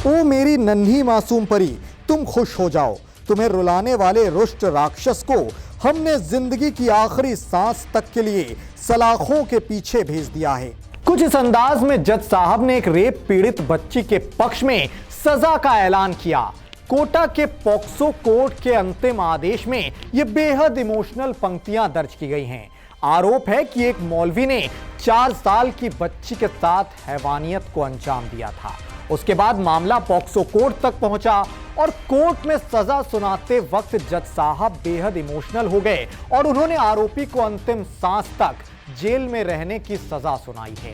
ओ मेरी नन्ही मासूम परी, तुम खुश हो जाओ। तुम्हें रुलाने वाले रुष्ट राक्षस को हमने जिंदगी की आखिरी सांस तक के लिए सलाखों के पीछे भेज दिया है। कुछ इस अंदाज में जज साहब ने एक रेप पीड़ित बच्ची के पक्ष में सजा का ऐलान किया। कोटा के पॉक्सो कोर्ट के अंतिम आदेश में यह बेहद इमोशनल पंक्तियां दर्ज की गई हैं। आरोप है कि एक मौलवी ने 4 साल की बच्ची के साथ हैवानियत को अंजाम दिया था। उसके बाद मामला पॉक्सो कोर्ट तक पहुंचा और कोर्ट में सजा सुनाते वक्त जज साहब बेहद इमोशनल हो गए और उन्होंने आरोपी को अंतिम सांस तक जेल में रहने की सजा सुनाई है।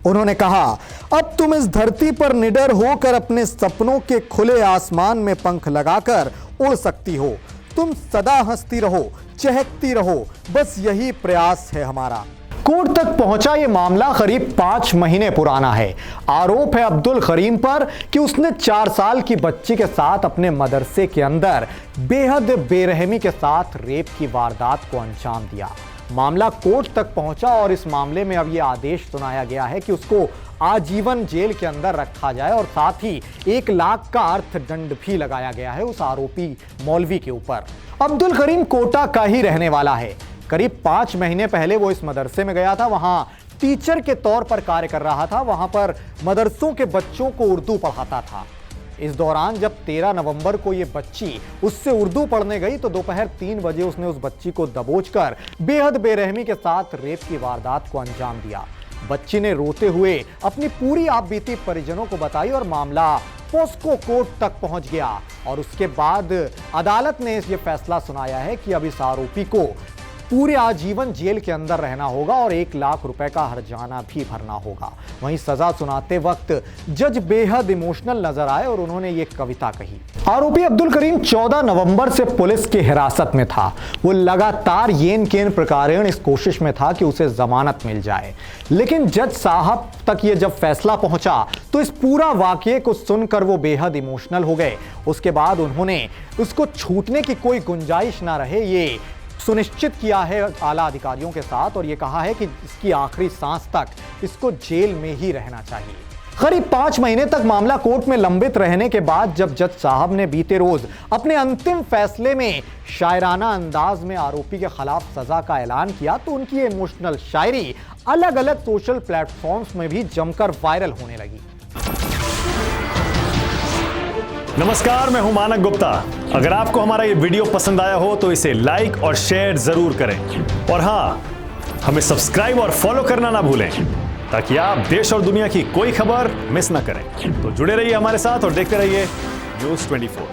उन्होंने कहा, अब तुम इस धरती पर निडर होकर अपने सपनों के खुले आसमान में पंख लगाकर उड़ सकती हो। तुम सदा हंसती रहो, चहकती रहो, बस यही प्रयास है हमारा। कोर्ट तक पहुंचा यह मामला करीब 5 महीने पुराना है। आरोप है अब्दुल करीम पर कि उसने 4 साल की बच्ची के साथ अपने मदरसे के अंदर बेहद बेरहमी के साथ रेप की वारदात को अंजाम दिया। मामला कोर्ट तक पहुंचा और इस मामले में अब यह आदेश सुनाया गया है कि उसको आजीवन जेल के अंदर रखा जाए और साथ ही 1 लाख का अर्थदंड भी लगाया गया है उस आरोपी मौलवी के ऊपर। अब्दुल करीम कोटा का ही रहने वाला है। करीब 5 महीने पहले वो इस मदरसे में गया था, वहां टीचर के तौर पर कार्य कर रहा था। वहां पर मदरसों के बच्चों को उर्दू पढ़ाता था। इस दौरान जब 13 नवंबर को ये बच्ची उससे उर्दू पढ़ने गई तो दोपहर 3 बजे उसने उस बच्ची को दबोचकर बेहद बेरहमी के साथ रेप की वारदात को अंजाम दिया। बच्ची ने रोते हुए अपनी पूरी आपबीती परिजनों को बताई और मामला पॉक्सो कोर्ट तक पहुंच गया और उसके बाद अदालत ने ये फैसला सुनाया है कि अब इस आरोपी को पूरे आजीवन जेल के अंदर रहना होगा और 1 लाख रुपए का हर्जाना भी भरना होगा। वहीं सजा सुनाते वक्त जज बेहद इमोशनल नजर आए और उन्होंने ये कविता कही। आरोपी अब्दुल करीम 14 नवंबर से पुलिस की हिरासत में था। वो लगातार येन केन प्रकारेण इस कोशिश में था कि उसे जमानत मिल जाए, लेकिन जज साहब तक ये जब फैसला पहुंचा तो इस पूरा वाकये को सुनकर वो बेहद इमोशनल हो गए। उसके बाद उन्होंने उसको छूटने की कोई गुंजाइश ना रहे ये सुनिश्चित किया है आला अधिकारियों के साथ और यह कहा है कि इसकी आखिरी सांस तक इसको जेल में ही रहना चाहिए। करीब 5 महीने तक मामला कोर्ट में लंबित रहने के बाद जब जज साहब ने बीते रोज अपने अंतिम फैसले में शायराना अंदाज में आरोपी के खिलाफ सजा का ऐलान किया तो उनकी इमोशनल शायरी अलग अलग सोशल प्लेटफॉर्म्स में भी जमकर वायरल होने लगी। नमस्कार, मैं हूं मानक गुप्ता। अगर आपको हमारा ये वीडियो पसंद आया हो तो इसे लाइक और शेयर जरूर करें और हां, हमें सब्सक्राइब और फॉलो करना ना भूलें ताकि आप देश और दुनिया की कोई खबर मिस ना करें। तो जुड़े रहिए हमारे साथ और देखते रहिए न्यूज़ 24।